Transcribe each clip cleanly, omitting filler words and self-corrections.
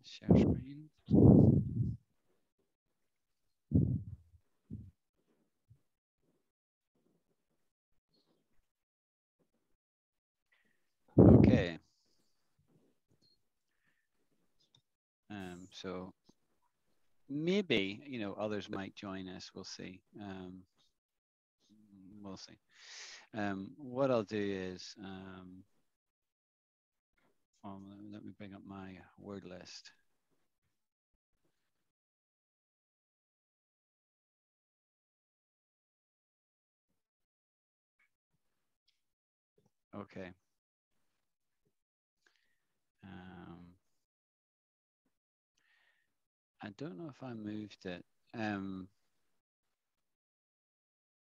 Share screen. Okay. So maybe, you know, others might join us. We'll see. We'll see. What I'll do is, let me bring up my word list. Okay. I don't know if I moved it.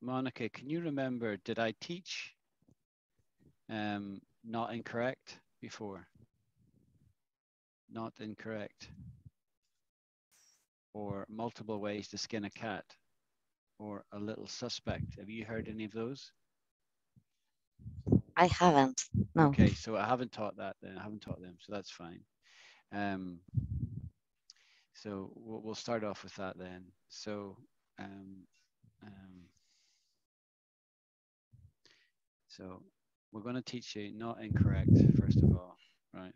Monica, can you remember, did I teach not incorrect before? Not incorrect. Or multiple ways to skin a cat. Or a little suspect. Have you heard any of those? I haven't. No. Okay, so I haven't taught that then. I haven't taught them, so that's fine. So we'll start off with that then. So so we're going to teach you not incorrect first of all, right?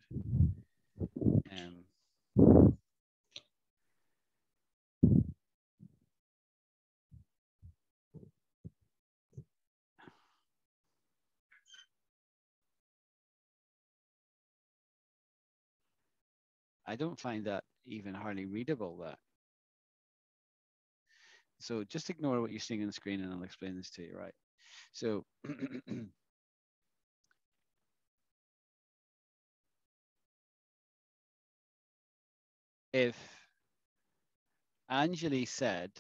I don't find that even hardly readable, that. So just ignore what you're seeing on the screen and I'll explain this to you, right? So if Anjali said,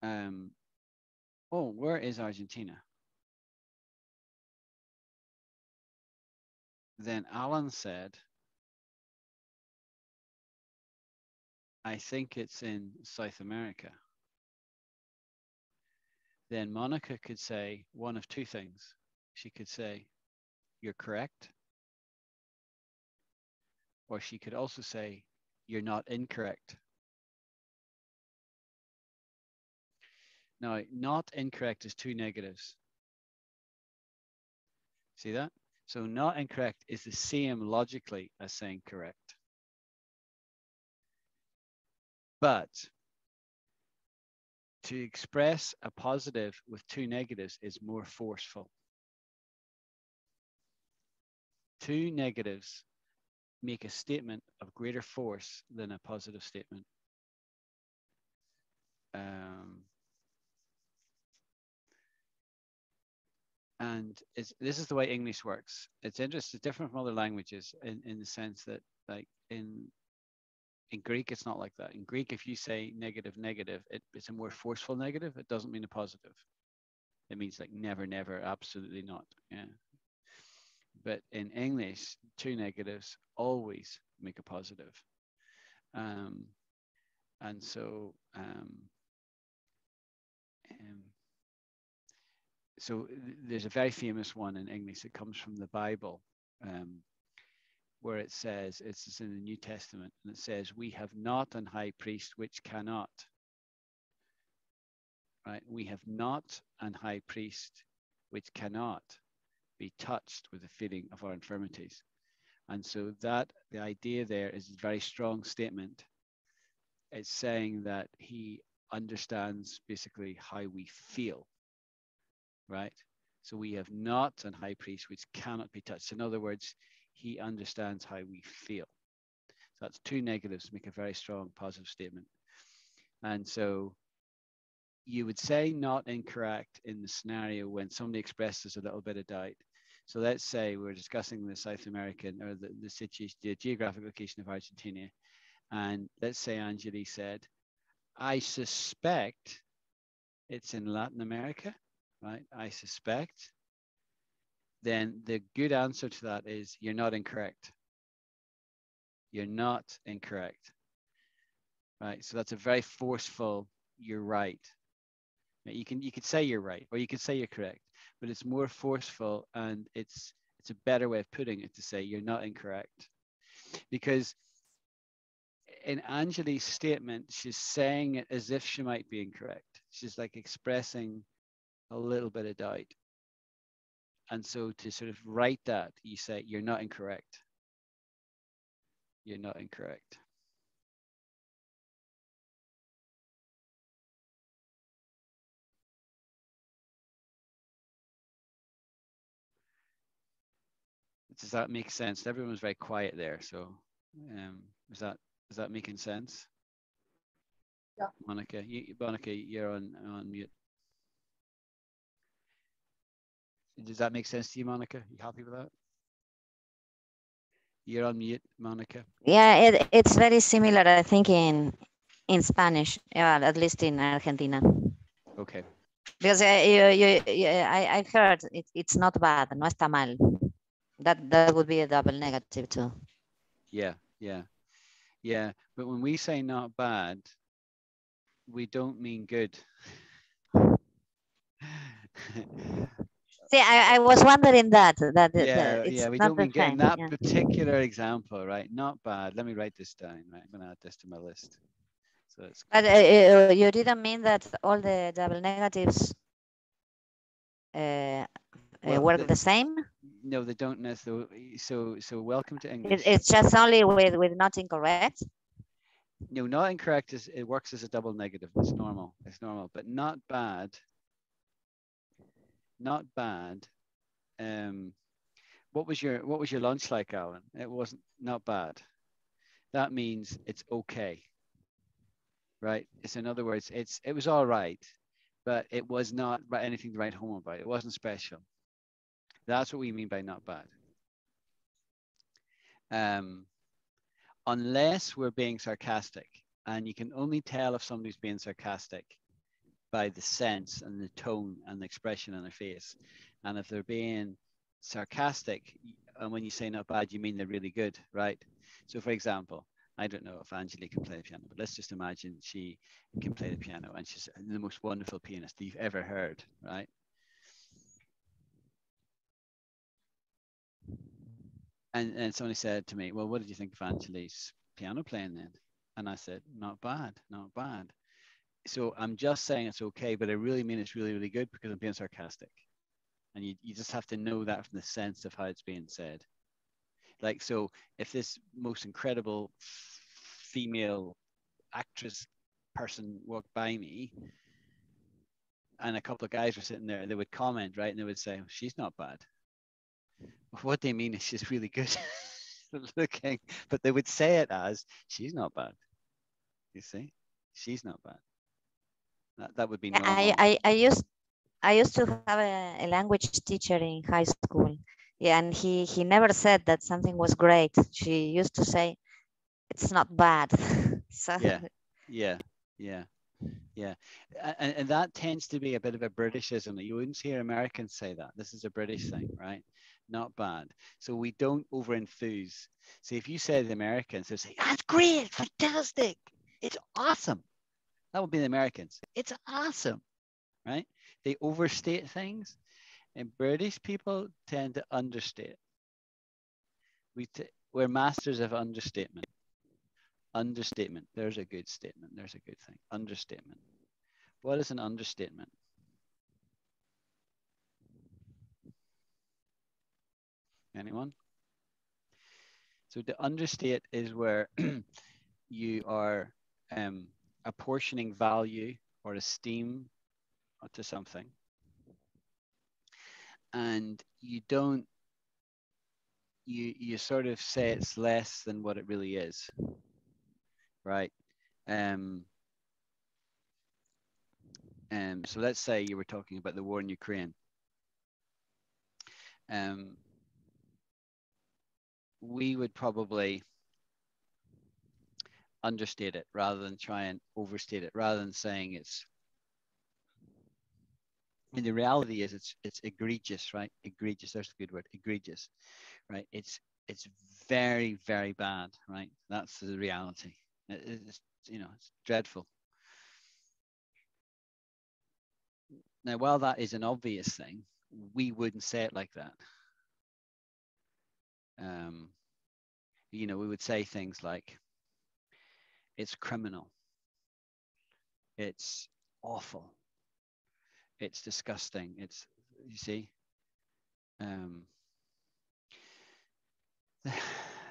oh, where is Argentina? Then Alan said, I think it's in South America. Then Monica could say one of two things. She could say, you're correct. Or she could also say, you're not incorrect. Now, not incorrect is two negatives. See that? So not incorrect is the same logically as saying correct. But to express a positive with two negatives is more forceful. Two negatives make a statement of greater force than a positive statement. And this is the way English works. It's interesting, it's different from other languages in the sense that, like in Greek, it's not like that. In Greek, if you say negative, negative, it's a more forceful negative. It doesn't mean a positive. It means like never, never, absolutely not. Yeah. But in English, two negatives always make a positive. And so, so there's a very famous one in English that comes from the Bible, where it says, it's in the New Testament, and it says, we have not an high priest which cannot. Right? We have not an high priest which cannot be touched with the feeling of our infirmities. And so that the idea there is a very strong statement. It's saying that he understands basically how we feel, right? So we have not an high priest which cannot be touched. In other words, he understands how we feel. So that's two negatives to make a very strong positive statement. And so you would say not incorrect in the scenario when somebody expresses a little bit of doubt. So let's say we're discussing the South American or the situation, the geographic location of Argentina. And let's say Anjali said, I suspect it's in Latin America, right? I suspect. Then the good answer to that is you're not incorrect. You're not incorrect, right? So that's a very forceful, you're right. You could say you're right, or you could say you're correct, but it's more forceful, and it's a better way of putting it to say you're not incorrect. Because in Anjali's statement, she's saying it as if she might be incorrect. She's like expressing a little bit of doubt. And so to sort of write that, you say, you're not incorrect. You're not incorrect. Does that make sense? Everyone was very quiet there. So is that making sense? Yeah. Monica, you're on mute. Does that make sense to you, Monica? You happy with that? You're on mute, Monica. Yeah, it's very similar, I think, in Spanish, at least in Argentina. Okay. Because I heard it's not bad, no está mal. That would be a double negative too. Yeah. But when we say not bad, we don't mean good. See, I was wondering that it's we not don't the mean good in same. that Yeah. particular example, right? Not bad. Let me write this down, right? I'm gonna add this to my list. So it's But you didn't mean that all the double negatives work the same? No, they don't necessarily. So welcome to English. It's just only with not incorrect. No, not incorrect is it works as a double negative. It's normal. It's normal, but not bad. Not bad. What was your lunch like, Alan? It wasn't not bad. That means it's okay, right? It's in other words, it was all right, but it was not anything to write home about. It wasn't special. That's what we mean by not bad. Unless we're being sarcastic, and you can only tell if somebody's being sarcastic by the sense and the tone and the expression on their face. And if they're being sarcastic, and when you say not bad, you mean they're really good, right? So for example, I don't know if Anjali can play the piano, but let's just imagine she can play the piano and she's the most wonderful pianist you've ever heard, right? And somebody said to me, well, what did you think of Anjali's piano playing then? And I said, not bad, not bad. So I'm just saying it's okay, but I really mean it's really, really good because I'm being sarcastic. And you just have to know that from the sense of how it's being said. Like, so if this most incredible female actress person walked by me and a couple of guys were sitting there, they would comment, right? And they would say, she's not bad. What they mean is she's really good looking, but they would say it as she's not bad. You see, she's not bad. That would be normal. I used to have a language teacher in high school. Yeah, and he never said that something was great. She used to say, "It's not bad." So Yeah. And that tends to be a bit of a Britishism. You wouldn't hear Americans say that. This is a British thing, right? Not bad. So we don't over enthuse. So if you say the Americans, they'll say, that's great, fantastic, it's awesome. That would be the Americans. It's awesome, right? They overstate things. And British people tend to understate. We're masters of understatement. Understatement. There's a good statement. There's a good thing. Understatement. What is an understatement? Anyone? So to understate is where you are apportioning value or esteem to something, and you sort of say it's less than what it really is, right? So let's say you were talking about the war in Ukraine. We would probably understate it rather than try and overstate it, rather than saying it's. And the reality is, it's egregious, right? Egregious. There's a good word. Egregious, right? It's very, very bad, right? That's the reality. It's it's dreadful. Now, while that is an obvious thing, we wouldn't say it like that. You know, we would say things like, it's criminal, it's awful, it's disgusting, it's, you see. Um,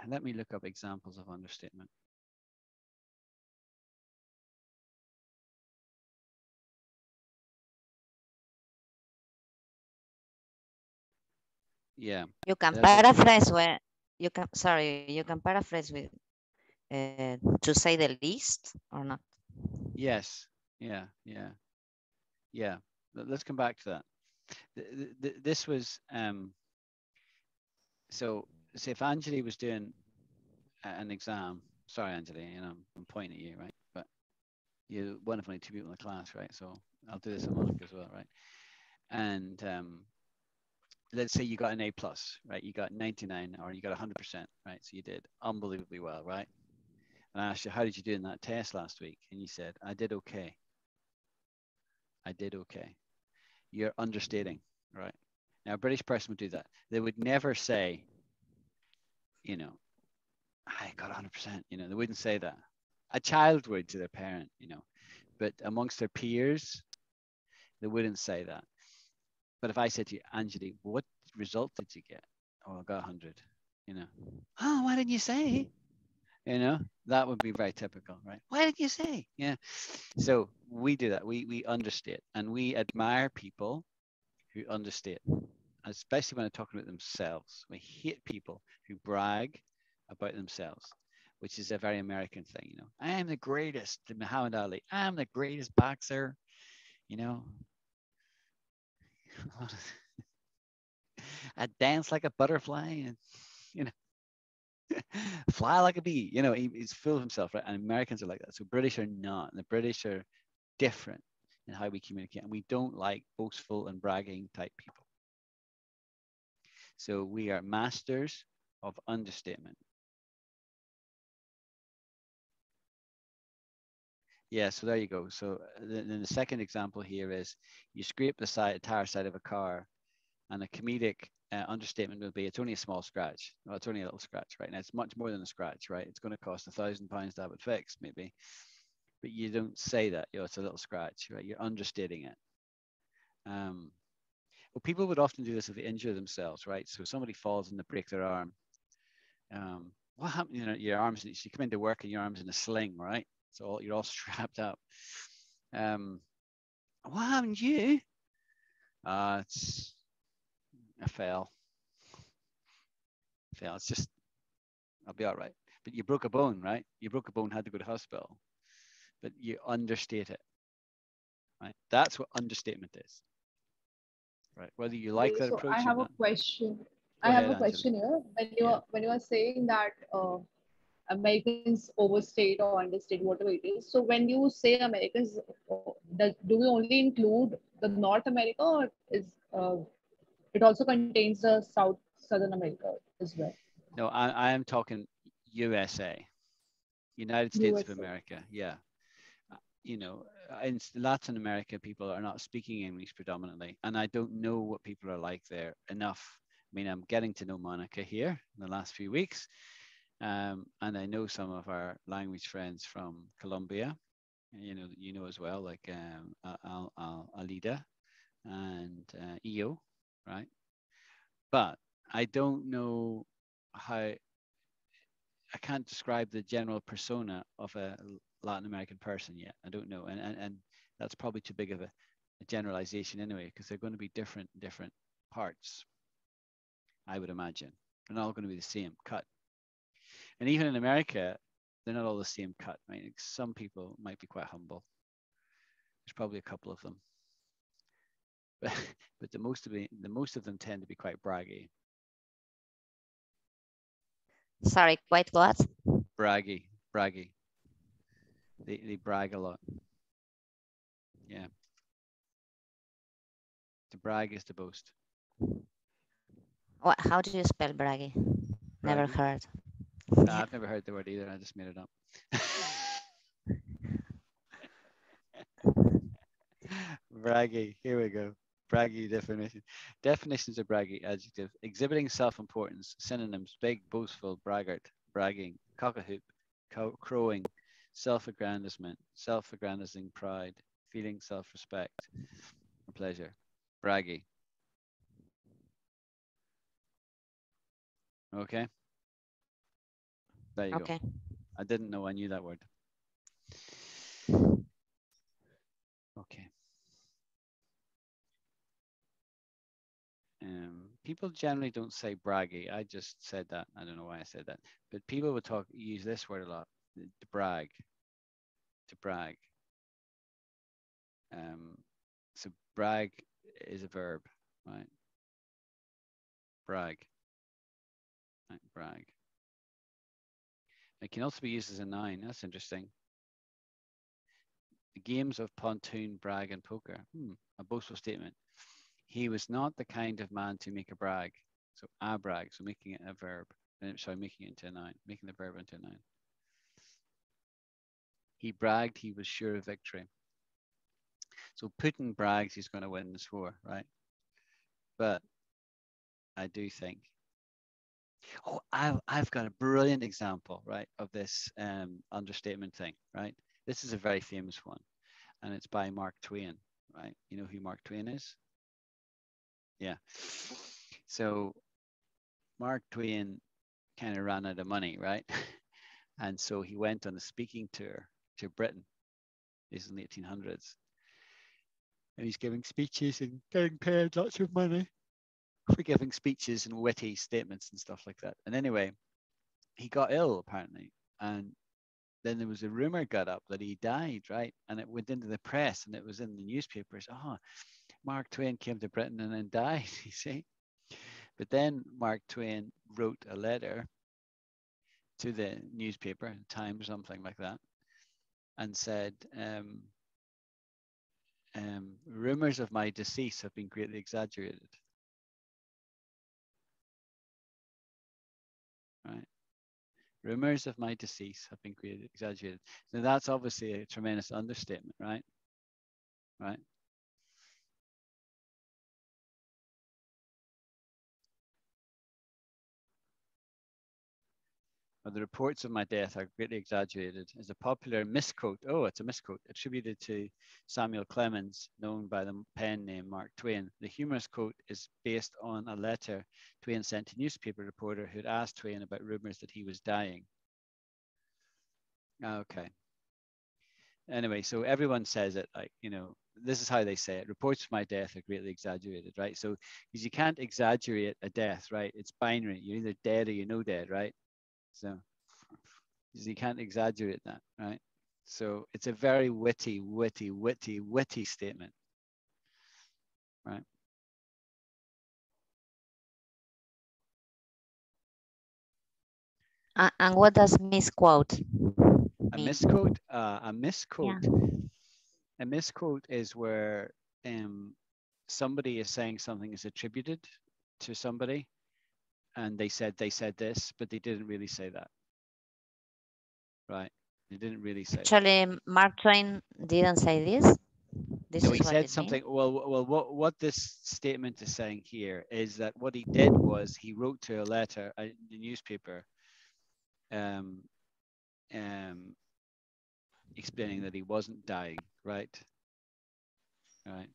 let me look up examples of understatement. Yeah. You can There's a, paraphrase where you can. Sorry, you can paraphrase with to say the least or not. yes. Yeah. Yeah. Yeah. Let's come back to that. This was so say if Anjali was doing an exam. Sorry, Anjali, you know, I'm pointing at you, right? But you're one of only two people in the class, right? So I'll do this at Monica as well, right? And let's say you got an A plus, right? You got 99 or you got 100%, right? So you did unbelievably well, right? And I asked you, how did you do in that test last week? And you said, I did okay. I did okay. You're understating, right? Now, a British person would do that. They would never say, you know, I got 100%, you know, they wouldn't say that. A child would to their parent, you know, but amongst their peers, they wouldn't say that. But if I said to you, Anjali, what result did you get? Oh, I got 100, you know. Oh, why didn't you say? You know, that would be very typical, right? Why didn't you say? Yeah. So we do that. We understate and we admire people who understate, especially when they're talking about themselves. We hate people who brag about themselves, which is a very American thing. You know, I am the greatest, Muhammad Ali. I'm the greatest boxer. You know, I dance like a butterfly, and you know, fly like a bee. You know, he's full of himself, right? And Americans are like that. So British are not. And the British are different in how we communicate, and we don't like boastful and bragging type people. So we are masters of understatement. Yeah, so there you go. So then the second example here is you scrape the tire side of a car, and a comedic understatement would be it's only a small scratch. Well, it's only a little scratch, right? Now it's much more than a scratch, right? It's going to cost £1,000 to have it fixed, maybe, but you don't say that. You know, it's a little scratch, right? You're understating it. Well, people would often do this if they injure themselves, right? So if somebody falls and they break their arm. What happened? You know, your arms. You come into work and your arms in a sling, right? So you're all strapped up. What happened to you? It's I fell. It's just I'll be all right. But you broke a bone, right? You broke a bone, had to go to hospital. But you understate it, right? That's what understatement is, right? Whether you like Okay, that so I approach or have a not. question. Go I have ahead, a Anjali. question here. Yeah. When you are saying that Americans overstate or understate, whatever it is. So when you say Americans, do we only include the North America, or is it also contains the Southern America as well? No, I am talking USA, United States of USA. America. Yeah. You know, in Latin America, people are not speaking English predominantly, and I don't know what people are like there enough. I mean, I'm getting to know Monica here in the last few weeks, and I know some of our language friends from Colombia. You know as well, like Alida and Io, right? But I don't know how. I can't describe the general persona of a Latin American person yet. I don't know, and that's probably too big of a generalization anyway, because they're going to be different parts. I would imagine they're not all going to be the same cut. And even in America, they're not all the same cut. Right? Like some people might be quite humble. There's probably a couple of them, but the most of them tend to be quite braggy. Sorry, quite what? Braggy. They brag a lot. Yeah. To brag is to boast. What? How do you spell braggy? Never Braggy. heard. I've never heard the word either. I just made it up. Braggy. Here we go. Braggy definition. Definitions of braggy adjective: exhibiting self-importance. Synonyms: big, boastful, braggart, bragging, cock-a-hoop, crowing, self-aggrandizement, self-aggrandizing pride, feeling self-respect or pleasure. Braggy. Okay. There you Okay. go. I didn't know I knew that word. Okay. People generally don't say braggy. I just said that. I don't know why I said that. But people would use this word a lot. To brag. To brag. So brag is a verb, right? Brag. Right, brag. It can also be used as a noun. That's interesting. The games of pontoon, brag, and poker. A boastful statement. He was not the kind of man to make a brag. So a brag, so making it a verb. Sorry, making it into a noun, making the verb into a noun. He bragged he was sure of victory. So Putin brags he's going to win this war, right? But I do think, oh, I've got a brilliant example, right, of this understatement thing, right? This is a very famous one, and it's by Mark Twain, right? You know who Mark Twain is? Yeah. So Mark Twain kind of ran out of money, right? And so he went on a speaking tour to Britain. This is in the 1800s. And he's giving speeches and getting paid lots of money for giving speeches and witty statements and stuff like that. And anyway, he got ill apparently. And then there was a rumor got up that he died, right? And it went into the press and it was in the newspapers. Oh, Mark Twain came to Britain and then died, you see. But then Mark Twain wrote a letter to the newspaper, Time or something like that, and said, rumors of my decease have been greatly exaggerated. Right? Rumors of my decease have been greatly exaggerated. Now that's obviously a tremendous understatement, right? Right? But the reports of my death are greatly exaggerated is a popular misquote. Oh, it's a misquote attributed to Samuel Clemens, known by the pen name Mark Twain. The humorous quote is based on a letter Twain sent to a newspaper reporter who had asked Twain about rumors that he was dying. Okay. Anyway, so everyone says it like, you know, this is how they say it. Reports of my death are greatly exaggerated, right? So, because you can't exaggerate a death, right? It's binary. You're either dead or you're no dead, right? So you can't exaggerate that, right? So it's a very witty statement, right? And what does misquote mean? A misquote, a Yeah. misquote is where somebody is saying something is attributed to somebody, and they said this, but they didn't really say that, right? They didn't really say. Actually, that. Mark Twain didn't say this. No, he said something. Well, what this statement is saying here is that what he did was he wrote to a letter, the newspaper, explaining that he wasn't dying, right? Right.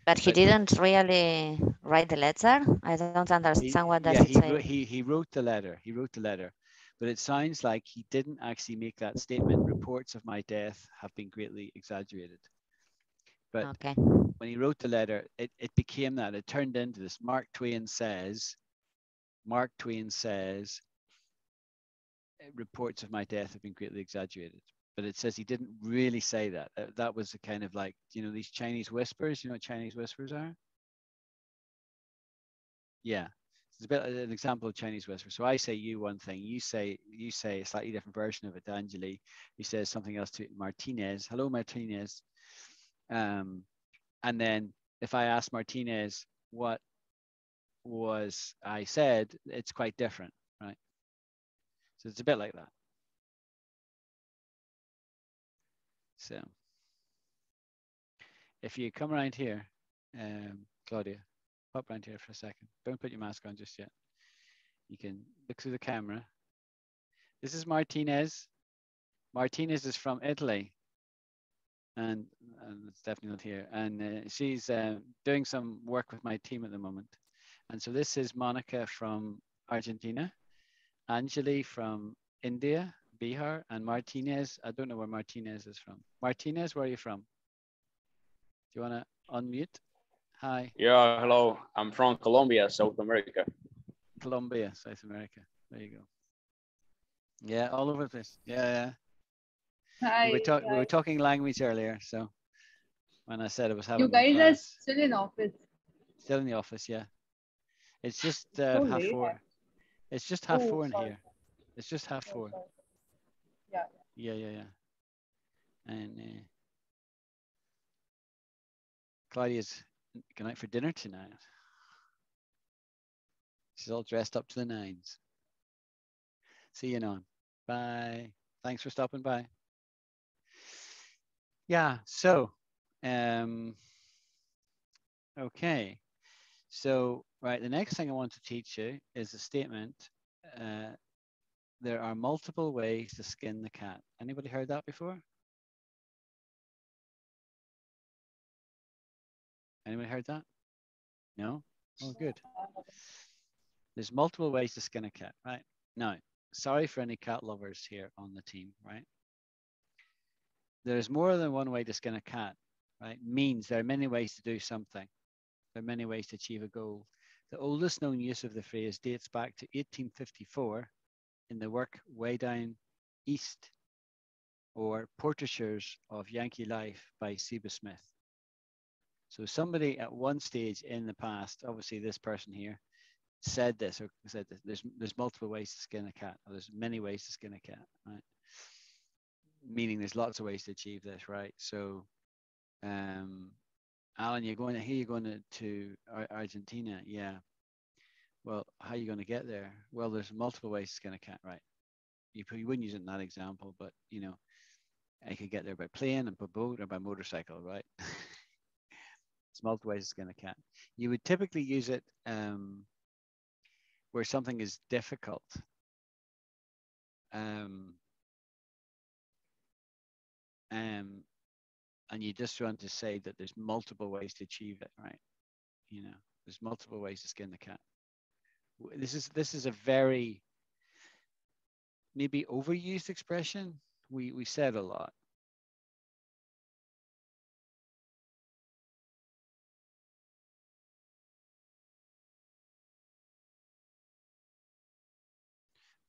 But he didn't really write the letter. I don't understand what does it say. He wrote the letter. He wrote the letter, but it sounds like he didn't actually make that statement. Reports of my death have been greatly exaggerated. But okay. when he wrote the letter, it became that. It turned into this. Mark Twain says, reports of my death have been greatly exaggerated. But it says he didn't really say that. That was a kind of like, you know, these Chinese whispers. You know what Chinese whispers are? Yeah. It's a bit an example of Chinese whisper. So I say you one thing, you say a slightly different version of it to Anjali. He says something else to Martinez. Hello, Martinez. And then if I ask Martinez what was I said, it's quite different, right? So it's a bit like that. So if you come around here, Claudia, pop around here for a second. Don't put your mask on just yet. You can look through the camera This is Martinez. Martinez is from Italy, and it's definitely not here. And she's doing some work with my team at the moment. And so this is Monica from Argentina, Anjali from India, Bihar, and Martinez. I don't know where Martinez is from. Martinez, where are you from? Do you want to unmute? Hi. Yeah, hello. I'm from Colombia, South America. Colombia, South America. There you go. Yeah, all over this. Yeah. Hi. We were talking language earlier, so when I said I was having You guys class. are still in office. Still in the office, yeah. It's just So half late. 4. It's just half 4 in sorry. here. It's just half 4. Sorry. Yeah. Yeah. And Claudia's going out for dinner tonight. She's all dressed up to the nines. See you, Nan. Bye. Thanks for stopping by. Yeah, so, okay. So, right, the next thing I want to teach you is a statement. There are multiple ways to skin the cat. Anybody heard that before? Anybody heard that? No? Oh, good. There's multiple ways to skin a cat, right? Now, sorry for any cat lovers here on the team, right? There's more than one way to skin a cat, right? Means there are many ways to do something. There are many ways to achieve a goal. The oldest known use of the phrase dates back to 1854 in the work Way Down East, or Portraitures of Yankee Life by Seba Smith. So somebody at one stage in the past, obviously this person here, said this, or said that there's multiple ways to skin a cat, or there's many ways to skin a cat, right? Meaning there's lots of ways to achieve this, right? So, Alan, you're going to Argentina, yeah. Well, how are you going to get there? Well, there's multiple ways to skin a cat, right? You wouldn't use it in that example, but you know, I could get there by plane and by boat or by motorcycle, right? It's multiple ways to skin a cat. You would typically use it where something is difficult. And you just want to say that there's multiple ways to achieve it, right? You know, there's multiple ways to skin the cat. This is a very maybe overused expression. We said a lot.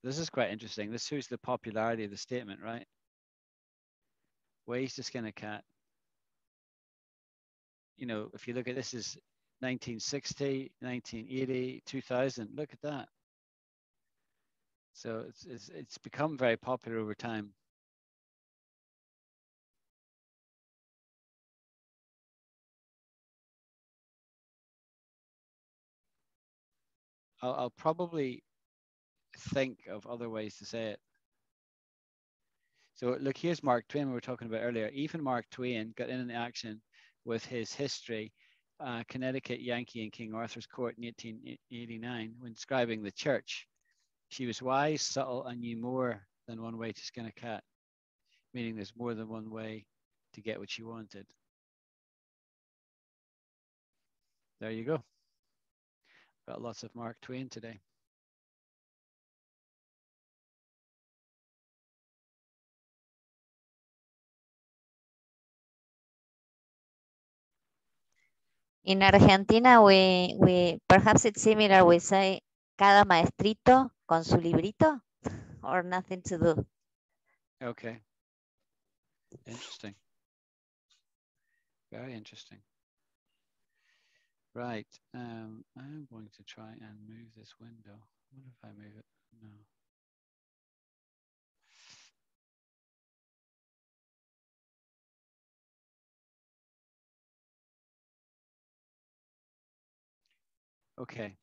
This is quite interesting. This shows the popularity of the statement, right? Ways to skin a cat. You know, if you look at this is 1960, 1980, 2000. Look at that. So it's become very popular over time. I'll probably think of other ways to say it. So look, here's Mark Twain we were talking about earlier. Even Mark Twain got in the action with his history, Connecticut Yankee in King Arthur's Court in 1889, when describing the church. She was wise, subtle, and knew more than one way to skin a cat, meaning there's more than one way to get what she wanted. There you go. Got lots of Mark Twain today. In Argentina, we perhaps it's similar. We say cada maestrito con su librito, or nothing to do. Okay. Interesting. Very interesting. Right. I'm going to try and move this window. What if I move it? No. Okay.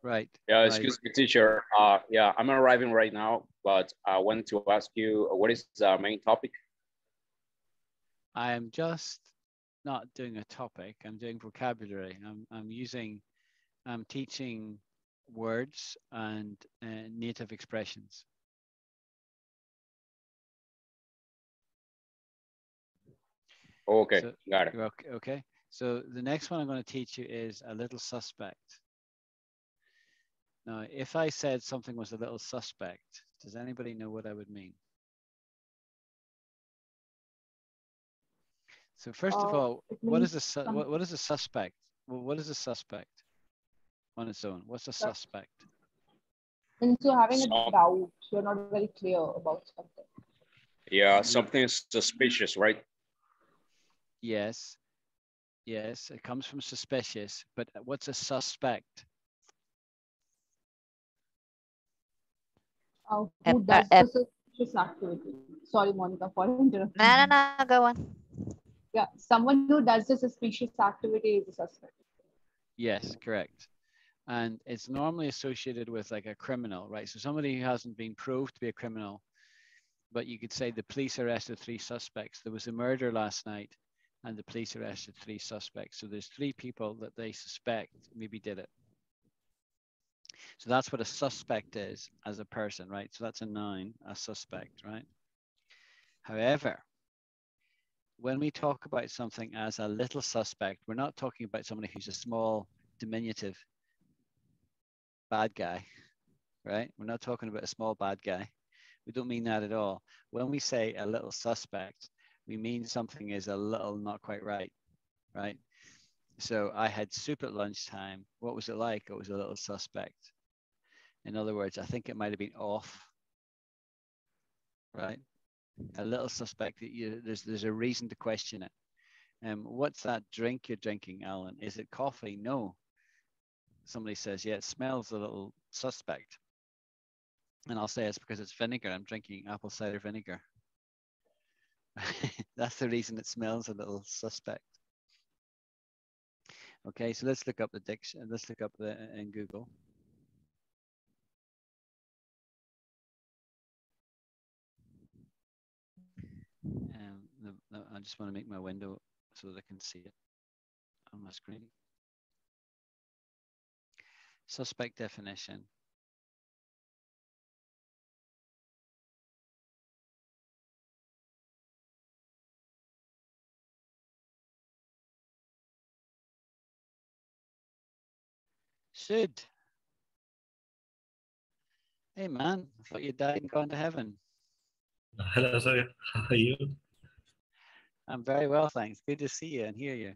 Right. Yeah, right. excuse me, teacher. Yeah, I'm arriving right now, but I wanted to ask you, what is the main topic? I am just not doing a topic. I'm doing vocabulary. I'm teaching words and native expressions. Okay, So, got it. you're okay, okay. So the next one I'm going to teach you is a little suspect. Now, if I said something was a little suspect, does anybody know what I would mean? So first of all, what is what is a suspect? Well, what is a suspect on its own? What's a suspect? Since you're having a Some- doubt, you're not very clear about something. Yeah, something suspicious, right? Yes, yes, it comes from suspicious, but what's a suspect? Who does the suspicious activity? Sorry, Monica, for interrupting. No, go on. Yeah, someone who does the suspicious activity is a suspect. Yes, correct. And it's normally associated with like a criminal, right? So somebody who hasn't been proved to be a criminal, but you could say the police arrested 3 suspects. There was a murder last night and the police arrested 3 suspects. So there's 3 people that they suspect maybe did it. So that's what a suspect is as a person, right? So that's a noun, a suspect, right? However, when we talk about something as a little suspect, we're not talking about somebody who's a small, diminutive bad guy, right? We're not talking about a small bad guy. We don't mean that at all. When we say a little suspect, we mean something is a little not quite right, right? So I had soup at lunchtime. What was it like? It was a little suspect. In other words, I think it might have been off, right? A little suspect that there's a reason to question it. What's that drink you're drinking, Alan? Is it coffee? No. Somebody says, yeah, it smells a little suspect. And I'll say it's because it's vinegar. I'm drinking apple cider vinegar. That's the reason it smells a little suspect. Okay, so let's look up the diction. Let's look up in Google. I just want to make my window so that I can see it on my screen. Suspect definition. Should. Hey man, I thought you died and gone to heaven. Hello, sir. How are you? I'm very well, thanks. Good to see you and hear you.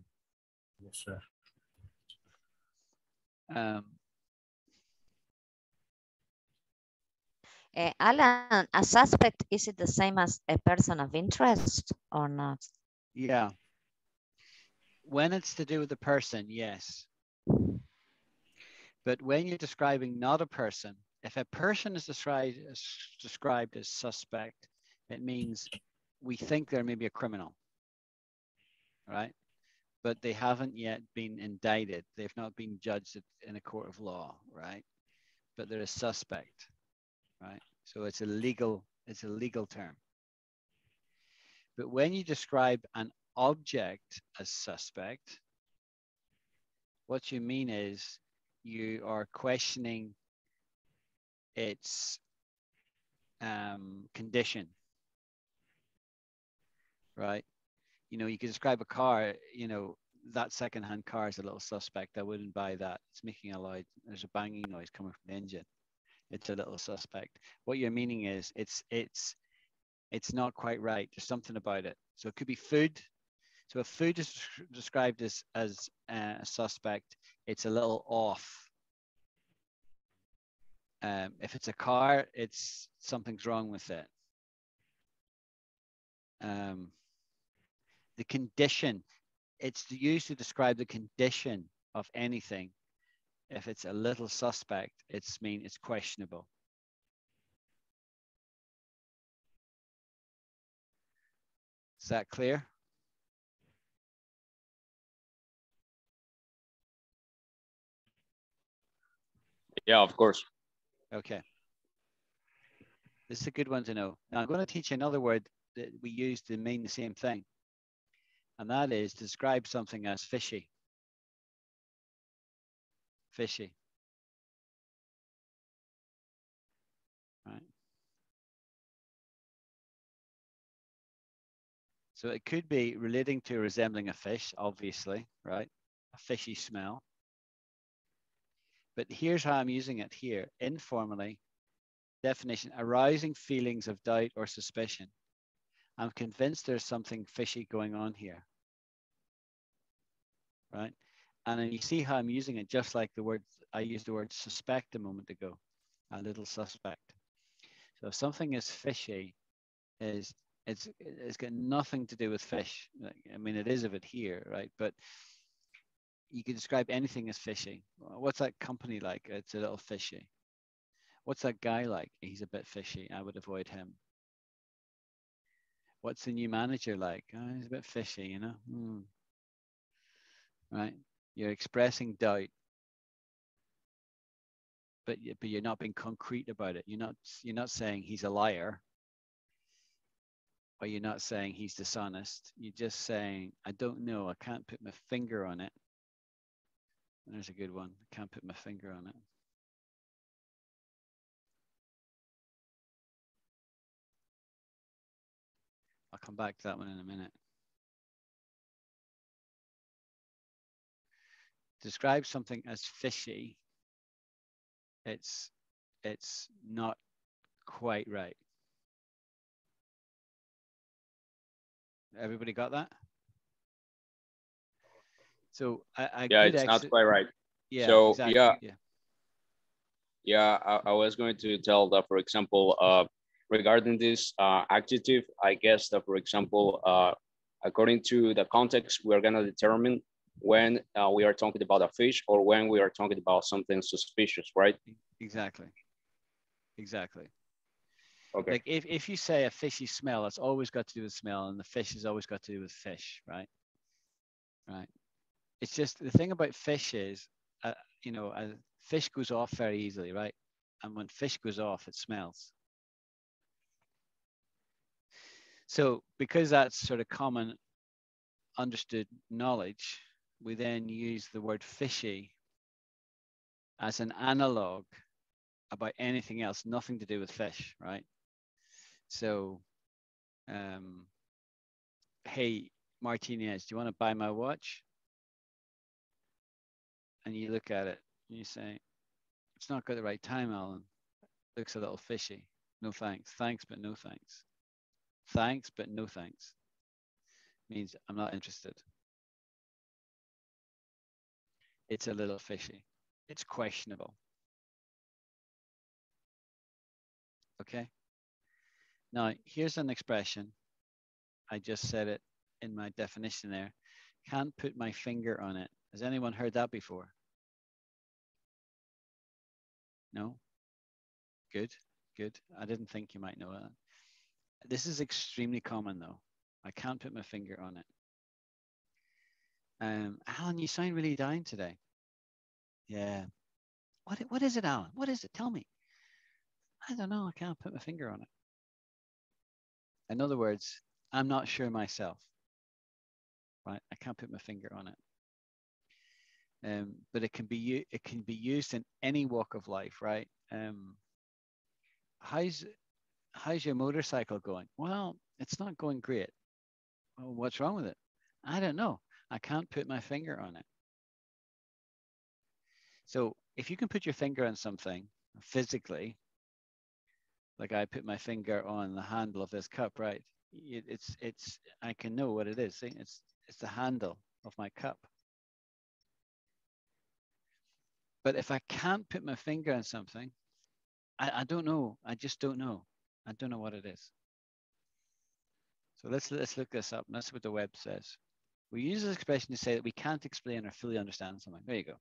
Yes, sir. Alan, a suspect, is it the same as a person of interest or not? Yeah. When it's to do with the person, yes. But when you're describing not a person, if a person is described as suspect, it means we think they're maybe a criminal, right? But they haven't yet been indicted. They've not been judged in a court of law, right? But they're a suspect, right? So it's a legal term. But when you describe an object as suspect, what you mean is you are questioning its condition, right? You know, you could describe a car, you know, that secondhand car is a little suspect. I wouldn't buy that. It's making a loud, there's a banging noise coming from the engine. It's a little suspect. What you're meaning is it's not quite right. There's something about it. So it could be food. So if food is described as a suspect, it's a little off. If it's a car, it's something's wrong with it. The condition, it's used to describe the condition of anything. If it's a little suspect, it's questionable. Is that clear? Yeah, of course. Okay. This is a good one to know. Now I'm going to teach you another word that we use to mean the same thing. and that is describe something as fishy. Fishy. Right. So it could be relating to resembling a fish, obviously, right? A fishy smell. But here's how I'm using it here. Informally, definition, arousing feelings of doubt or suspicion. I'm convinced there's something fishy going on here, right? And then you see how I'm using it just like the word, I used the word suspect a moment ago, a little suspect. So if something is fishy, it's got nothing to do with fish. I mean, it is of it here, right? But you can describe anything as fishy. What's that company like? It's a little fishy. What's that guy like? He's a bit fishy. I would avoid him. What's the new manager like? Oh, he's a bit fishy, you know? Right? You're expressing doubt, but you're not being concrete about it. You're not saying he's a liar, or you're not saying he's dishonest. You're just saying, I don't know. I can't put my finger on it. There's a good one. I can't put my finger on it. I'll come back to that one in a minute. Describe something as fishy. It's not quite right. Everybody got that? So yeah, it's not quite right. Yeah. So exactly. I was going to tell that, for example, regarding this adjective, I guess that, for example, according to the context, we're going to determine when we are talking about a fish or when we are talking about something suspicious, right? Exactly. Okay. Like if you say a fishy smell, it's always got to do with smell, and the fish has always got to do with fish, right? Right. It's just the thing about fish is, you know, a fish goes off very easily, right? And when fish goes off, it smells. So because that's sort of common understood knowledge, we then use the word fishy as an analog about anything else, nothing to do with fish, right? So, hey, Martinez, do you want to buy my watch? And you look at it and you say, it's not got the right time, Alan. Looks a little fishy. No thanks. Thanks, but no thanks. Thanks, but no thanks. Means I'm not interested. It's a little fishy. It's questionable. Okay. Now, here's an expression. I just said it in my definition there. Can't put my finger on it. Has anyone heard that before? No? Good. I didn't think you might know that. This is extremely common though. I can't put my finger on it. Alan, you sound really down today. Yeah. What is it, Alan? What is it? Tell me. I don't know. I can't put my finger on it. In other words, I'm not sure myself. Right? I can't put my finger on it. But it can be used in any walk of life, right? How's your motorcycle going? Well, it's not going great. Well, what's wrong with it? I don't know. I can't put my finger on it. So if you can put your finger on something physically, like I put my finger on the handle of this cup, right? I can know what it is. See? It's the handle of my cup. But if I can't put my finger on something, I don't know. I just don't know. I don't know what it is. So let's look this up. And that's what the web says. We use this expression to say that we can't explain or fully understand something. There you go.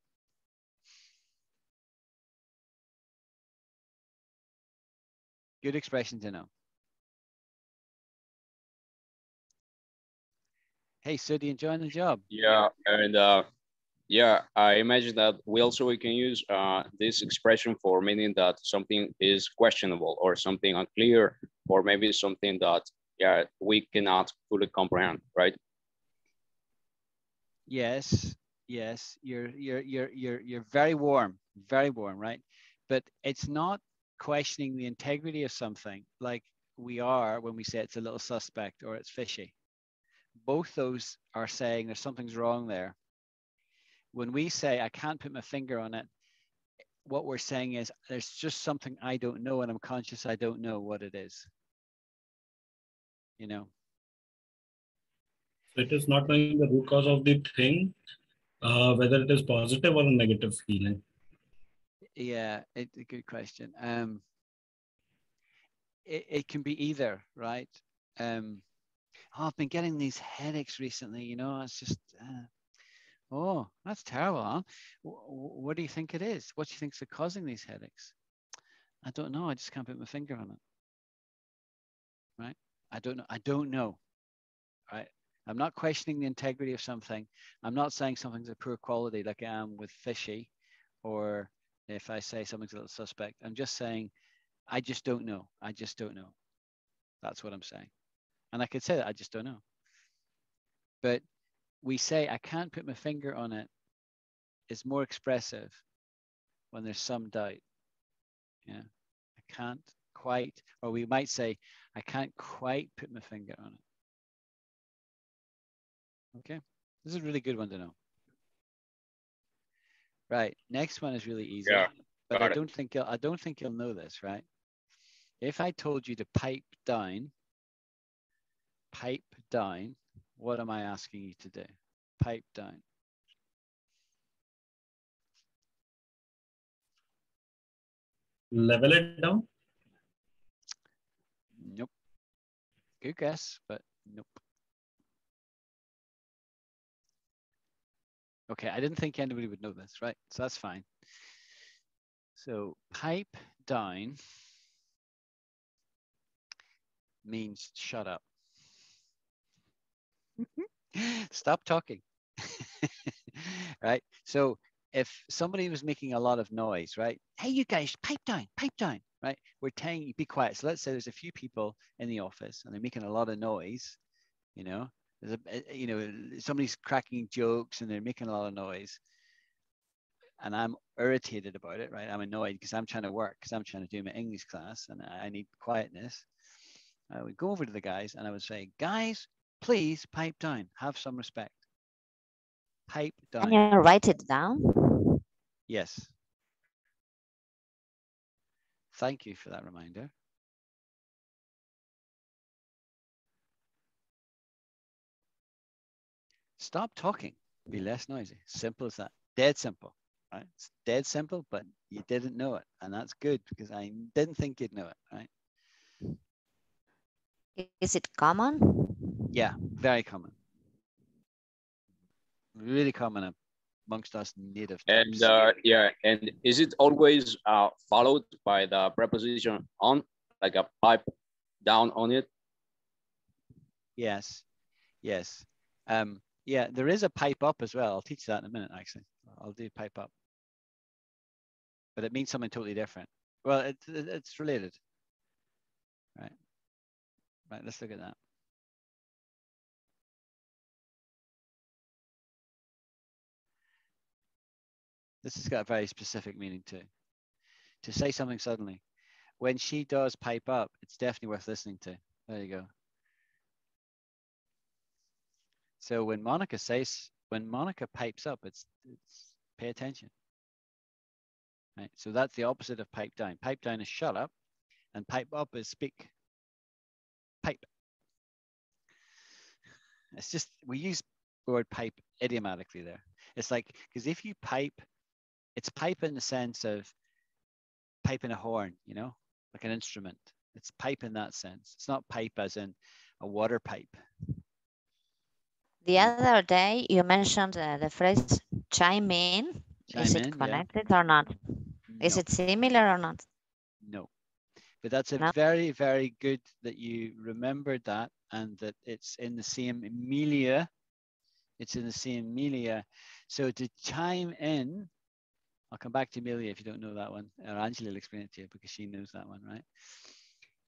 Good expression to know. Hey, so do you enjoy the job? Yeah, and yeah, I imagine that we can use this expression for meaning that something is questionable or something unclear, or maybe something that we cannot fully comprehend, right? Yes, yes, you're very warm, right? But it's not questioning the integrity of something like we are when we say it's a little suspect or it's fishy. Both those are saying there's something's wrong there. When we say I can't put my finger on it, what we're saying is there's just something I don't know, and I'm conscious I don't know what it is. You know. So it is not knowing the root cause of the thing, whether it is positive or a negative feeling. Yeah, it's a good question. It can be either, right? Oh, I've been getting these headaches recently. You know, it's just. Oh, that's terrible, huh? What do you think it is? What do you think's causing these headaches? I don't know. I just can't put my finger on it. Right? I don't know. I don't know. Right? I'm not questioning the integrity of something. I'm not saying something's a poor quality like I am with fishy, or if I say something's a little suspect. I'm just saying I just don't know. I just don't know. That's what I'm saying. And I could say that I just don't know. But we say I can't put my finger on it is more expressive when there's some doubt. Yeah. I can't quite, or we might say, I can't quite put my finger on it. Okay. This is a really good one to know. Right. Next one is really easy. Yeah, but got I don't think you'll know this, right? If I told you to pipe down, what am I asking you to do? Pipe down. Level it down. Nope. Good guess, but nope. Okay, I didn't think anybody would know this, right? So that's fine. So pipe down means shut up. Stop talking. Right? So if somebody was making a lot of noise, right? Hey, you guys, pipe down, right? We're telling you, be quiet. So let's say there's a few people in the office and they're making a lot of noise, you know, somebody's cracking jokes and they're making a lot of noise. And I'm irritated about it, right? I'm annoyed because I'm trying to work, because I'm trying to do my English class and I need quietness. I would go over to the guys and I would say, guys, please pipe down, have some respect. Pipe down. Can you write it down? Yes. Thank you for that reminder. Stop talking. Be less noisy. Simple as that. Dead simple. Right? It's dead simple, but you didn't know it. And that's good because I didn't think you'd know it. Right? Is it common? Yeah, very common. Really common amongst us native types. And yeah, and is it always followed by the preposition on, like a pipe down on it? Yes. Yes. Yeah, there is a pipe up as well. I'll teach that in a minute, actually. I'll do pipe up. But it means something totally different. Well, it's related. Right. Right, let's look at that. This has got a very specific meaning too. To say something suddenly. When she does pipe up, it's definitely worth listening to. There you go. So when Monica pipes up, it's pay attention. Right? So that's the opposite of pipe down. Pipe down is shut up, and pipe up is speak. Pipe. It's just, we use the word pipe idiomatically there. It's like, because if you pipe, it's pipe in the sense of piping a horn, you know, like an instrument. It's pipe in that sense. It's not pipe as in a water pipe. The other day you mentioned the phrase chime in. Is it connected or not? Is it similar or not? No. But that's a very, very good that you remembered that, and that it's in the same milieu. It's in the same milieu. So to chime in, I'll come back to Amelia if you don't know that one, or Angela will explain it to you because she knows that one,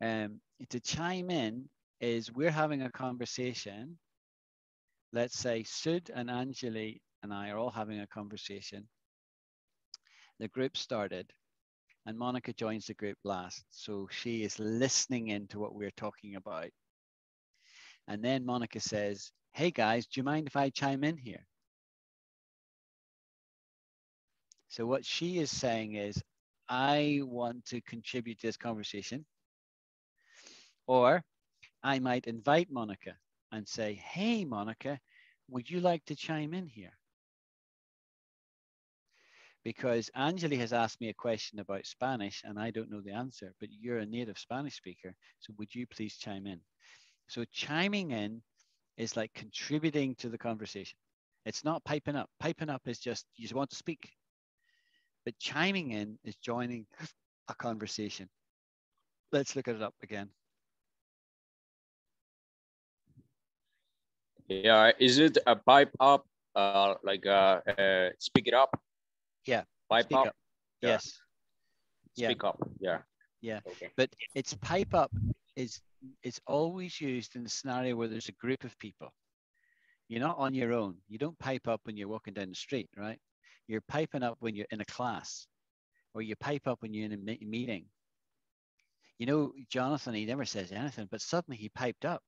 right? To chime in is we're having a conversation let's say Sud and Anjali and I are all having a conversation. The group started and Monica joins the group last. So she is listening into what we're talking about. And then Monica says, hey guys, do you mind if I chime in here? So what she is saying is, I want to contribute to this conversation. Or I might invite Monica and say, hey, Monica, would you like to chime in here? Because Anjali has asked me a question about Spanish and I don't know the answer, but you're a native Spanish speaker. So would you please chime in? So chiming in is like contributing to the conversation. It's not piping up. Piping up is just, you just want to speak. But chiming in is joining a conversation. Let's look it up again. Yeah, is it a pipe up, speak it up? Yeah, pipe speak up. Yeah. Yes. Speak up, yeah. Yeah, okay. But it's pipe up is it's always used in the scenario where there's a group of people. You're not on your own. You don't pipe up when you're walking down the street, right? You're piping up when you're in a class, or you pipe up when you're in a meeting. You know, Jonathan, he never says anything, but suddenly he piped up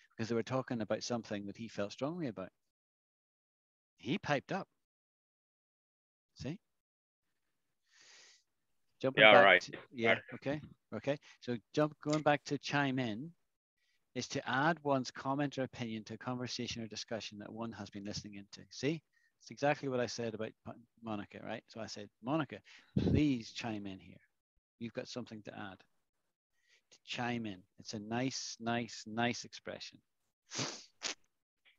because they were talking about something that he felt strongly about. He piped up. See? Jumping Yeah, back right. to, yeah, okay. So going back to chime in is to add one's comment or opinion to a conversation or discussion that one has been listening into. See? It's exactly what I said about Monica, right? So I said, Monica, please chime in here. You've got something to add. To chime in. It's a nice expression.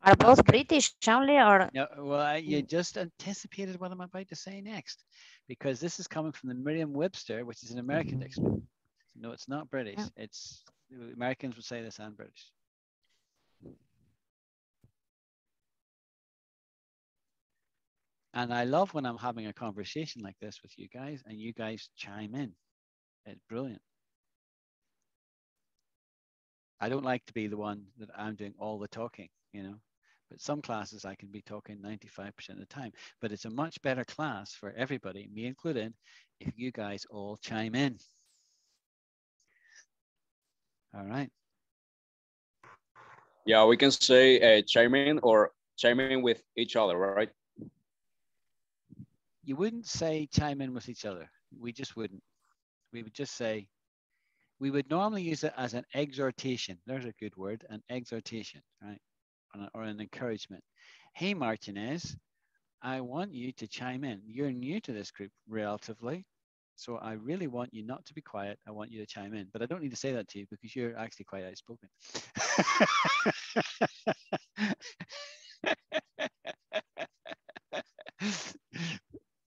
Are both British only, or? No, well, you just anticipated what I'm about to say next, because this is coming from the Merriam-Webster, which is an American dictionary. No, it's not British. Yeah. It's Americans would say this and British. And I love when I'm having a conversation like this with you guys and you guys chime in. It's brilliant. I don't like to be the one that I'm doing all the talking, you know, but some classes I can be talking 95% of the time, but it's a much better class for everybody, me included, if you guys all chime in. All right. Yeah, we can say chime in or chime in with each other, right? You wouldn't say chime in with each other. We just wouldn't. We would just say, we would normally use it as an exhortation. There's a good word, an exhortation, right? Or an encouragement. Hey, Martinez, I want you to chime in. You're new to this group relatively, so I really want you not to be quiet. I want you to chime in, but I don't need to say that to you because you're actually quite outspoken.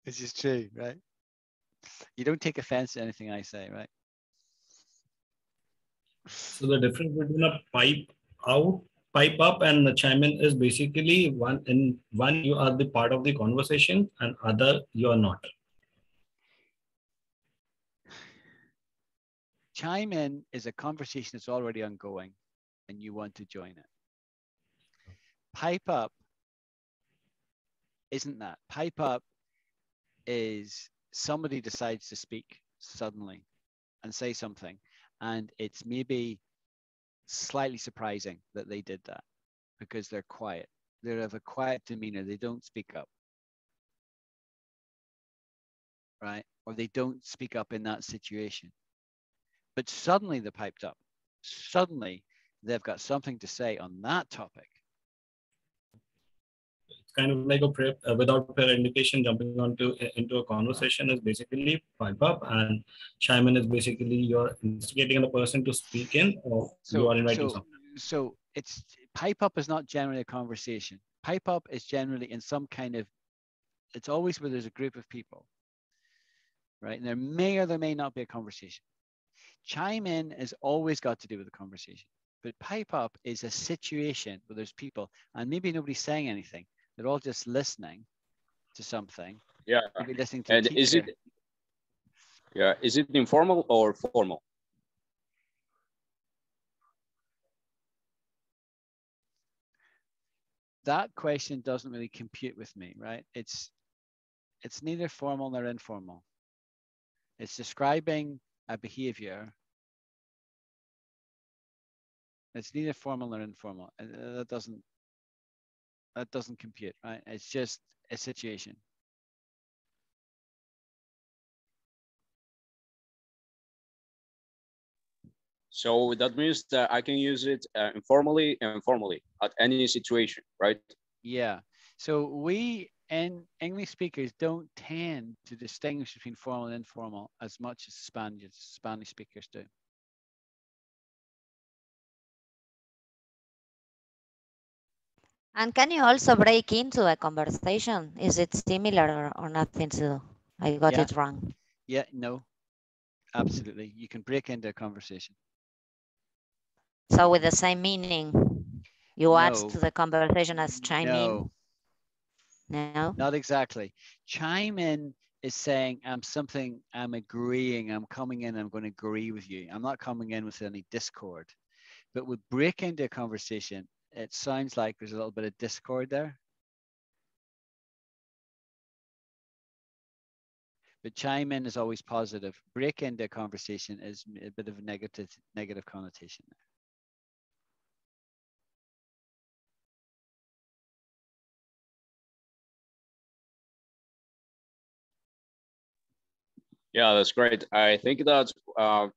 This is true, right? You don't take offense to anything I say, right? So the difference between a pipe up and a chime in is basically one you are the part of the conversation and other you are not. Chime in is a conversation that's already ongoing and you want to join it. Pipe up isn't that. Pipe up is somebody decides to speak suddenly and say something, and it's maybe slightly surprising that they did that because they're quiet. They're of a quiet demeanor. They don't speak up, right? Or they don't speak up in that situation. But suddenly they're piped up. Suddenly they've got something to say on that topic. It's kind of like without prior indication, jumping into a conversation is basically pipe up, and chime in is basically you're instigating the person to speak in, or you are inviting someone. So it's pipe up is not generally a conversation. Pipe up is generally in some kind of, it's always where there's a group of people, right? And there may or there may not be a conversation. Chime in has always got to do with the conversation, but pipe up is a situation where there's people and maybe nobody's saying anything. They're all just listening to something. Yeah. Maybe listening to and a teacher. Is it informal or formal? that question doesn't really compute with me, right? It's neither formal nor informal. It's describing a behavior. It's neither formal nor informal. That doesn't compute, right? It's just a situation. So that means that I can use it informally and formally at any situation, right? Yeah. So we and English speakers don't tend to distinguish between formal and informal as much as Spanish speakers do. And can you also break into a conversation? Is it similar or nothing to do? I got Yeah. it wrong. Yeah, no, absolutely. You can break into a conversation. So with the same meaning, you add No. to the conversation as chime No, in? No? not exactly. Chime in is saying I'm agreeing, I'm coming in, I'm going to agree with you. I'm not coming in with any discord. But with break into a conversation, it sounds like there's a little bit of discord there. But chime in is always positive. Break into a conversation is a bit of a negative connotation there. Yeah, that's great. I think that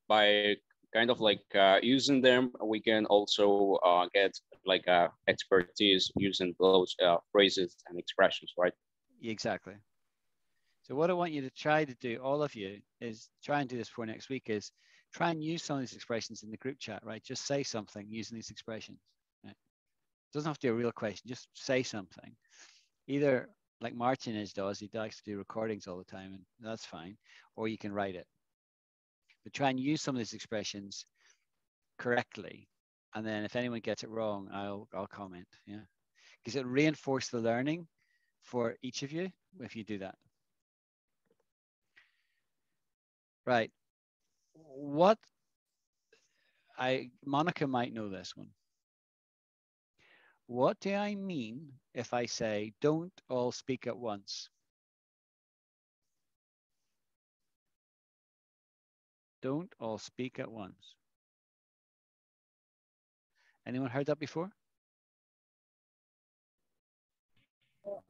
by kind of like using them, we can also get like expertise using those phrases and expressions, right? Exactly. So what I want you to try to do, all of you, is try and do this for next week, is try and use some of these expressions in the group chat, right? Just say something using these expressions. Right? It doesn't have to be a real question, just say something. Either like Martinez does, he likes to do recordings all the time, and that's fine, or you can write it. But try and use some of these expressions correctly. And then if anyone gets it wrong, I'll comment, yeah. Because it'll reinforce the learning for each of you if you do that. Right. Monica might know this one. What do I mean if I say, don't all speak at once? Don't all speak at once. Anyone heard that before?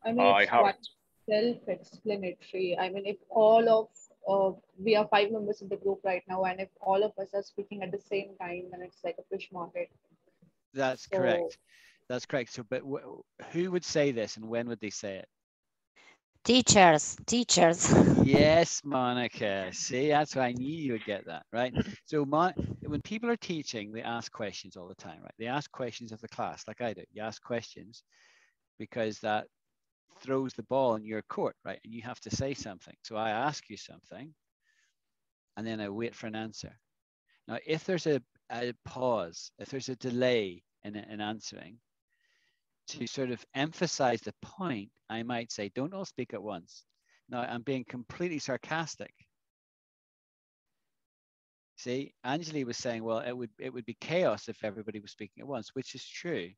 I mean, I it's have. quite self-explanatory. I mean, if all of we are 5 members in the group right now, and if all of us are speaking at the same time, then it's like a fish market. That's So, correct. That's correct. So, but who would say this, and when would they say it? Teachers. Yes, Monica. See, that's why I knew you would get that, right? So when people are teaching, they ask questions all the time, right? They ask questions of the class, like I do. You ask questions because that throws the ball in your court, right? And you have to say something. So I ask you something, and then I wait for an answer. Now, if there's a pause, if there's a delay in answering, to sort of emphasize the point, I might say, don't all speak at once. Now, I'm being completely sarcastic. See, Anjali was saying, well, it would be chaos if everybody was speaking at once, which is true.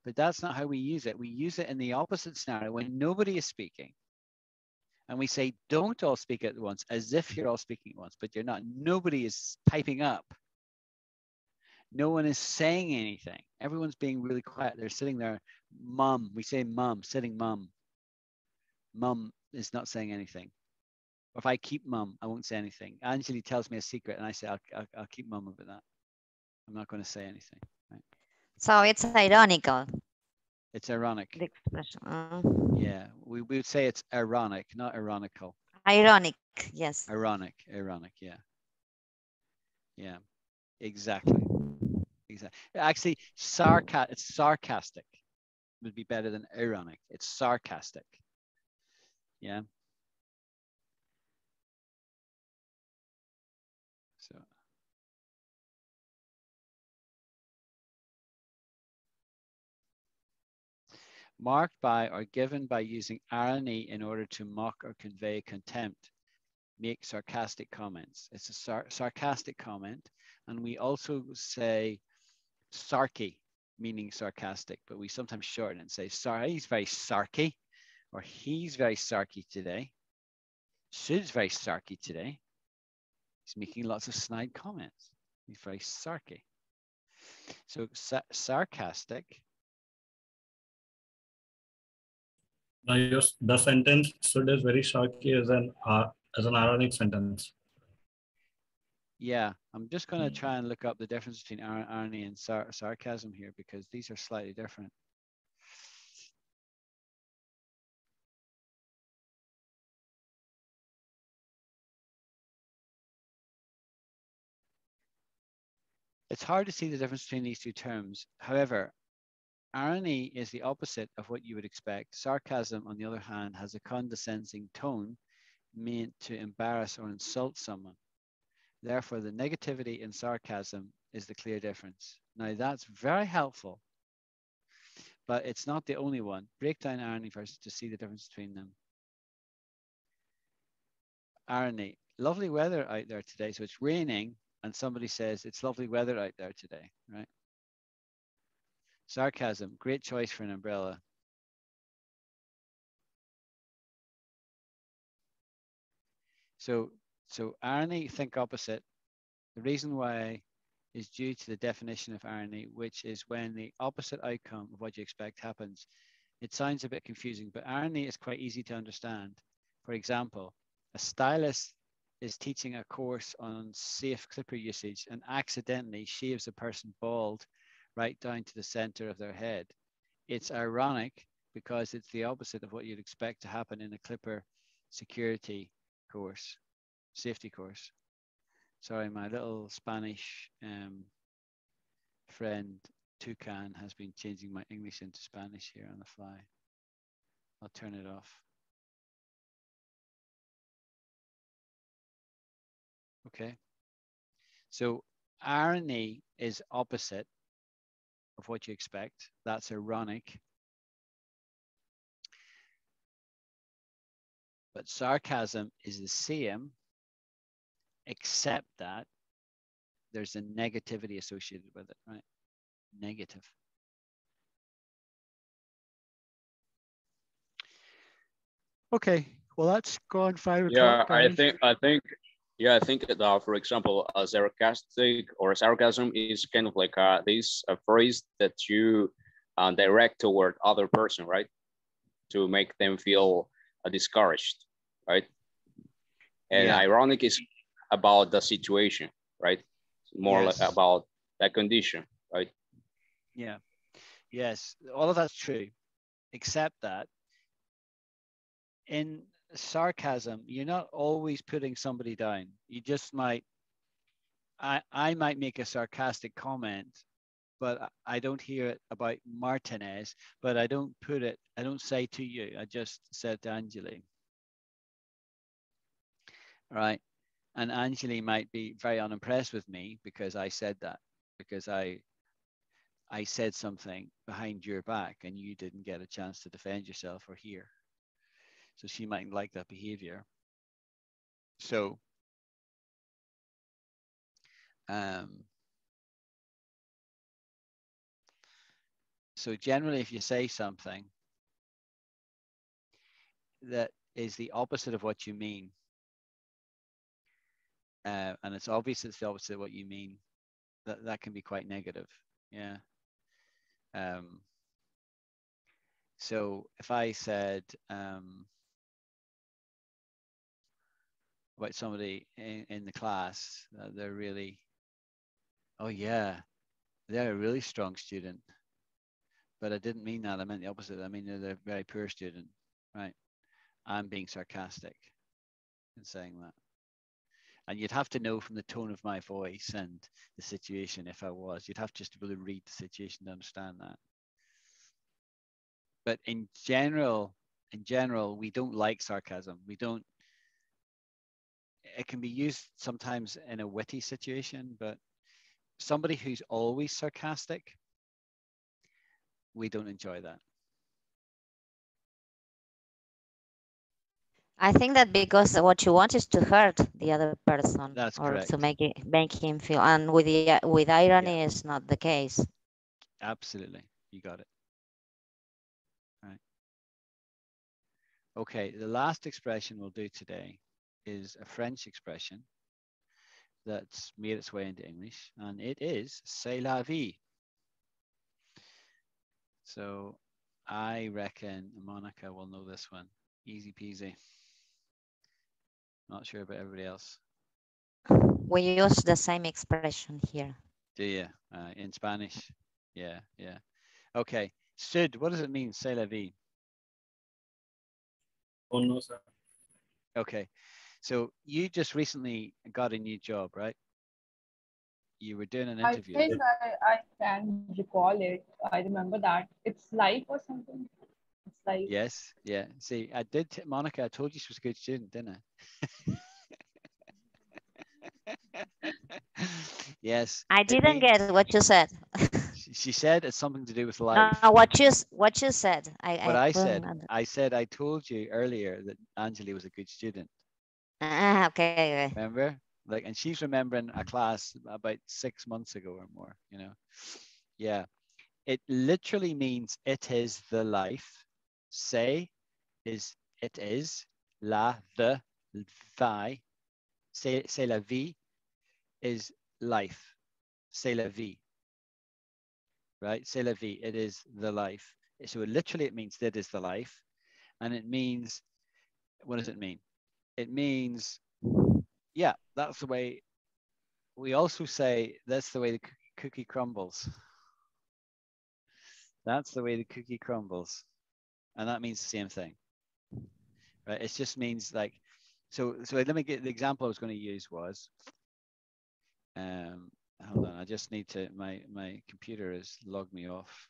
But that's not how we use it. We use it in the opposite scenario when nobody is speaking. And we say, don't all speak at once, as if you're all speaking at once, but you're not. Nobody is piping up. No one is saying anything. Everyone's being really quiet. They're sitting there. Mum, we say mum, sitting mum. Mum is not saying anything. Or if I keep mum, I won't say anything. Anjali tells me a secret and I say, I'll keep mum about that. I'm not going to say anything. Right? So it's ironical. It's ironic. The expression. Yeah, we would say it's ironic, not ironical. Ironic, yes. Ironic, yeah. Yeah, exactly. Actually, it's sarcastic would be better than ironic. It's sarcastic. Yeah. So. Marked by or given by using irony in order to mock or convey contempt. Make sarcastic comments. It's a sarcastic comment. And we also say sarky. meaning sarcastic, but we sometimes shorten it and say, sorry, he's very sarky, or he's very sarky today. Sue's very sarky today. He's making lots of snide comments. He's very sarky. So sarcastic. Now, the sentence "Sud is very sarky" as an ironic sentence. Yeah, I'm just going to try and look up the difference between irony and sarcasm here, because these are slightly different. It's hard to see the difference between these two terms. However, irony is the opposite of what you would expect. Sarcasm, on the other hand, has a condescending tone meant to embarrass or insult someone. Therefore, the negativity in sarcasm is the clear difference. Now, that's very helpful, but it's not the only one. Break down irony first to see the difference between them. Irony, lovely weather out there today. So it's raining and somebody says it's lovely weather out there today, right? Sarcasm, great choice for an umbrella. So irony, think opposite. The reason why is due to the definition of irony, which is when the opposite outcome of what you expect happens. It sounds a bit confusing, but irony is quite easy to understand. For example, a stylist is teaching a course on safe clipper usage and accidentally shaves a person bald right down to the center of their head. It's ironic because it's the opposite of what you'd expect to happen in a clipper security course, safety course. Sorry, my little Spanish friend Toucan has been changing my English into Spanish here on the fly. I'll turn it off. Okay. So irony is opposite of what you expect. That's ironic. But sarcasm is the same, except that there's a negativity associated with it, right? Negative. Okay, well, that's gone 5 o'clock. Yeah, I think that, for example, a sarcastic or sarcasm is kind of like this phrase that you direct toward other person, right? To make them feel discouraged, right? And Yeah. ironic is about the situation, right? More Yes. like about that condition, right? Yeah. Yes, all of that's true, except that in sarcasm, you're not always putting somebody down. You just might, I might make a sarcastic comment, but I don't hear it about Martinez, but I don't put it, I don't say to you, I just said to Angeli. Right. And Angeli might be very unimpressed with me because I said that, because I said something behind your back and you didn't get a chance to defend yourself or hear. So she mightn't like that behavior. So generally, if you say something that is the opposite of what you mean, and it's obvious it's the opposite of what you mean, that can be quite negative. Yeah. So if I said about somebody in the class, they're really, oh yeah, they're a really strong student. But I didn't mean that. I meant the opposite. I mean, they're a very poor student, right? I'm being sarcastic in saying that. And you'd have to know from the tone of my voice and the situation, if I was, you'd have just to really read the situation to understand that. But in general, we don't like sarcasm. We don't, it can be used sometimes in a witty situation, but somebody who's always sarcastic, we don't enjoy that. I think that because what you want is to hurt the other person. That's or correct. to make him feel, and with irony is not the case. Absolutely. You got it. Right. Okay, the last expression we'll do today is a French expression that's made its way into English, and it is c'est la vie. So I reckon Monica will know this one. Easy peasy. Not sure about everybody else. We use the same expression here. Do you? In Spanish? Yeah, yeah. Okay. Sid, what does it mean, c'est la vie? Oh, no, sir. Okay. So you just recently got a new job, right? You were doing an I interview. think I can recall it. I remember that. It's life or something. It's like Yes, yeah. See, Monica, I told you she was a good student, didn't I? Yes. I it didn't means- get what you said. She said it's something to do with No, life. what you said. What I said, couldn't under- I told you earlier that Angeli was a good student. Okay. Remember? Like, and she's remembering a class about 6 months ago or more, you know? Yeah. It literally means it is the life. Say is it is. La, the, vi. C'est la vie is life. C'est la vie. Right? C'est la vie. It is the life. So literally it means that is the life. And it means, what does it mean? It means, yeah, that's the way. We also say that's the way the cookie crumbles. That's the way the cookie crumbles. And that means the same thing. Right? It just means like, so let me get the example I was going to use was, hold on, I just need to, my computer has logged me off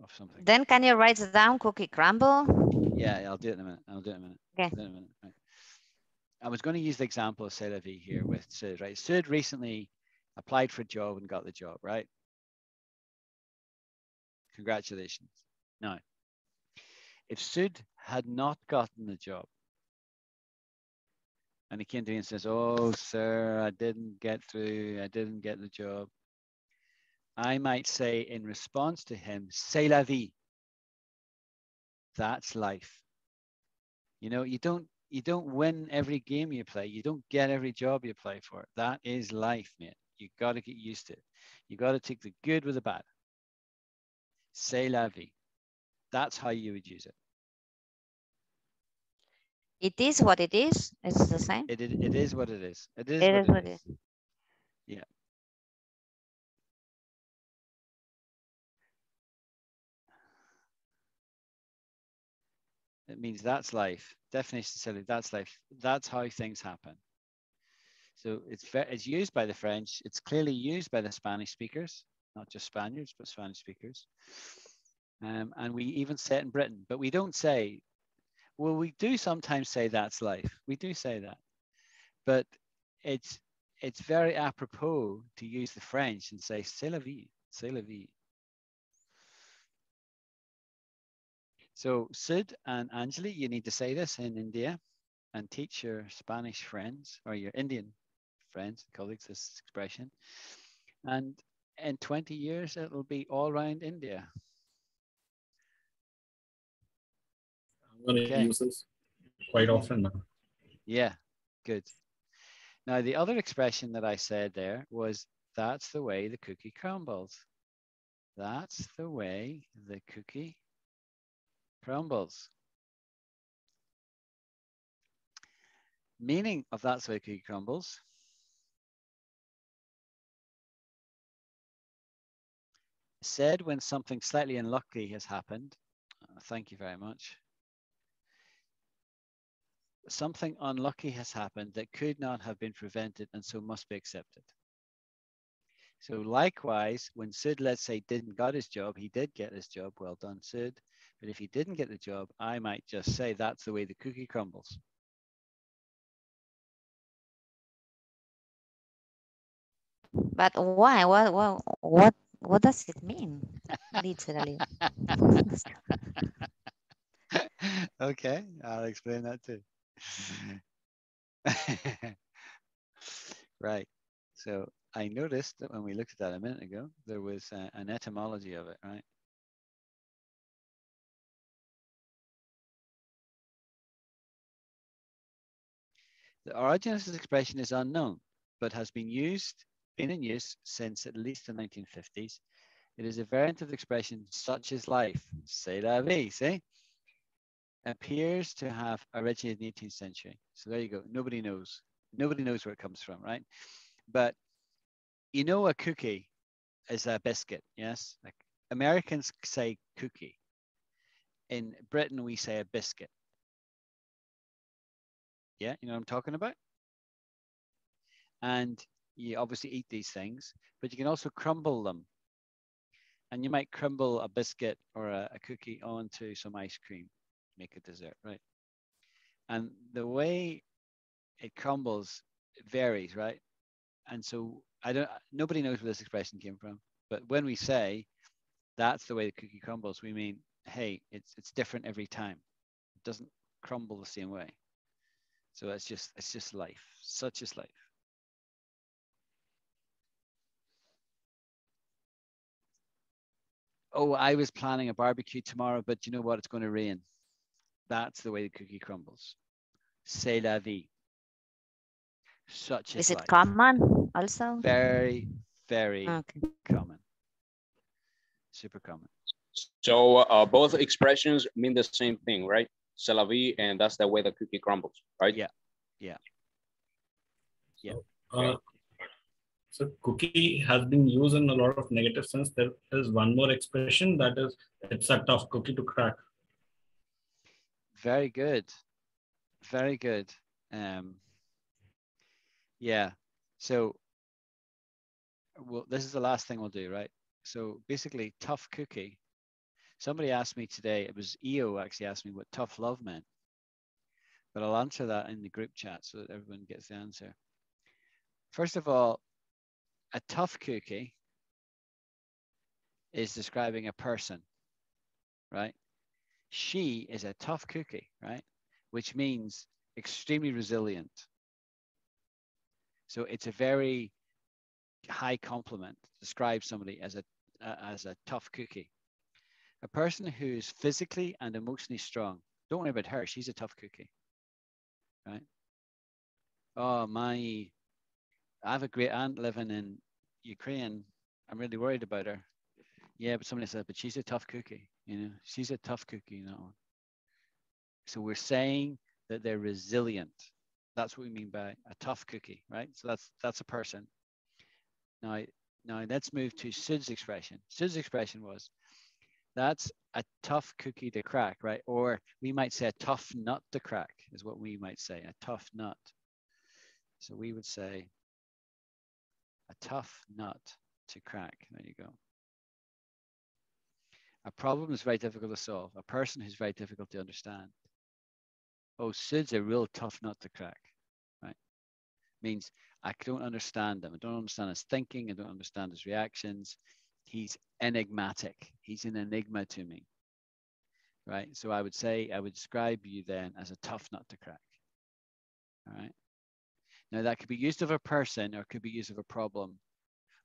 of something. Then can you write down cookie crumble? Yeah, I'll do it in a minute. Okay. Right. I was going to use the example of C'est la vie here with Sid, right? Sid recently applied for a job and got the job, right? Congratulations. Now, if Sid had not gotten the job and he came to me and says, oh, sir, I didn't get through, I didn't get the job, I might say in response to him, c'est la vie. That's life. You know, you don't win every game you play. You don't get every job you play for. That is life, mate. You got to get used to it. You got to take the good with the bad. C'est la vie. That's how you would use it. It is what it is. It's the same. It is what it is. It is It what is it is. Yeah. It means that's life. Definition silly, that's life. That's how things happen. So it's used by the French. It's clearly used by the Spanish speakers, not just Spaniards, but Spanish speakers. And we even say it in Britain, but we don't say, well, we do sometimes say that's life. We do say that, but it's very apropos to use the French and say c'est la vie, c'est la vie. So Sid and Anjali, you need to say this in India and teach your Spanish friends or your Indian friends, colleagues, this expression. And in 20 years, it'll be all around India. I'm going to use this quite often now. Yeah, good. Now, the other expression that I said there was, that's the way the cookie crumbles. That's the way the cookie crumbles. Meaning of that's the way the cookie crumbles. Said when something slightly unlucky has happened. Thank you very much. Something unlucky has happened that could not have been prevented and so must be accepted. So likewise, when Sid, let's say, didn't got his job, he did get his job. Well done, Sid. But if he didn't get the job, I might just say that's the way the cookie crumbles. But why? What does it mean? Literally. Okay, I'll explain that too. Right. So I noticed that when we looked at that a minute ago, there was an etymology of it, right? The origin of this expression is unknown, but has been in use since at least the 1950s. It is a variant of the expression "such is life," c'est la vie, see? Appears to have originated in the 18th century. So there you go. Nobody knows. Nobody knows where it comes from, right? But you know, a cookie is a biscuit, yes? Like Americans say cookie. In Britain, we say a biscuit. Yeah, you know what I'm talking about? And you obviously eat these things, but you can also crumble them. And you might crumble a biscuit or a cookie onto some ice cream, make a dessert, right? And the way it crumbles varies, right? And so nobody knows where this expression came from. But when we say that's the way the cookie crumbles, we mean, hey, it's different every time. It doesn't crumble the same way. So it's just life. Such is life. Oh, I was planning a barbecue tomorrow, but you know what? It's going to rain. That's the way the cookie crumbles. C'est la vie. Such is Is it life. common also? Very, very Okay. common. Super common. So both expressions mean the same thing, right? C'est la vie, and that's the way the cookie crumbles, right? Yeah, yeah, yeah. So cookie has been used in a lot of negative sense. There is one more expression that is, it's a tough cookie to crack. Very good. Very good. Yeah. So, well, this is the last thing we'll do, right? So basically, tough cookie. Somebody asked me today, it was EO actually asked me what tough love meant. But I'll answer that in the group chat so that everyone gets the answer. First of all, a tough cookie is describing a person, right? She is a tough cookie, right? Which means extremely resilient. So it's a very high compliment to describe somebody as a tough cookie. A person who's physically and emotionally strong. Don't worry about her. She's a tough cookie, right? Oh, I have a great aunt living in Ukraine. I'm really worried about her. Yeah, but somebody said, but she's a tough cookie. You know, she's a tough cookie. You know. So we're saying that they're resilient. That's what we mean by a tough cookie, right? So that's a person. Now let's move to Sud's expression. Sud's expression was, that's a tough cookie to crack, right? Or we might say a tough nut to crack is what we might say, a tough nut. So we would say a tough nut to crack. There you go. A problem is very difficult to solve. A person who's very difficult to understand. Oh, Sud's a real tough nut to crack, right? Means I don't understand him. I don't understand his thinking. I don't understand his reactions. He's enigmatic. He's an enigma to me, right? So I would describe you then as a tough nut to crack, all right? Now that could be used of a person or it could be used of a problem.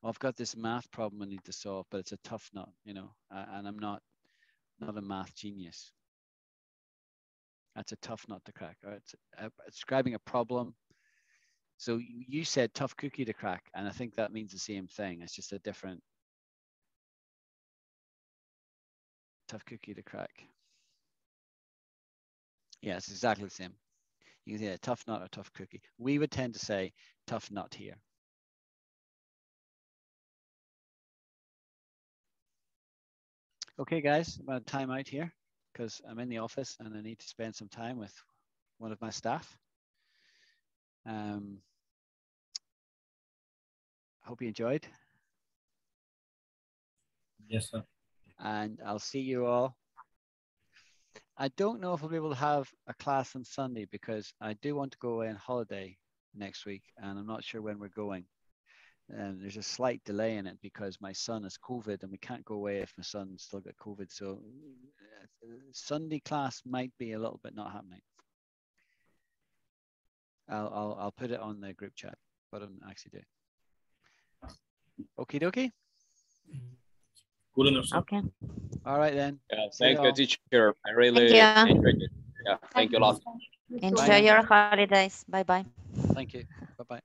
Well, I've got this math problem I need to solve, but it's a tough nut, you know, and I'm not a math genius. That's a tough nut to crack. All right? It's describing a problem. So you said tough cookie to crack, and I think that means the same thing. It's just a different tough cookie to crack. Yeah, it's exactly the same. You can say a tough nut or tough cookie. We would tend to say tough nut here. Okay, guys, I'm going to time out here because I'm in the office and I need to spend some time with one of my staff. Hope you enjoyed. Yes, sir. And I'll see you all. I don't know if I'll be able to have a class on Sunday because I do want to go away on holiday next week and I'm not sure when we're going. And there's a slight delay in it because my son has COVID and we can't go away if my son's still got COVID. So Sunday class might be a little bit not happening. I'll put it on the group chat, what I'm actually doing. Okie dokie. Cool enough, sir. Okay. All right then. Yeah, See you thank you, all. teacher. I really Thank you. enjoyed it. Yeah, thank you a lot. Enjoy your holidays. Bye-bye. Thank you. Bye-bye.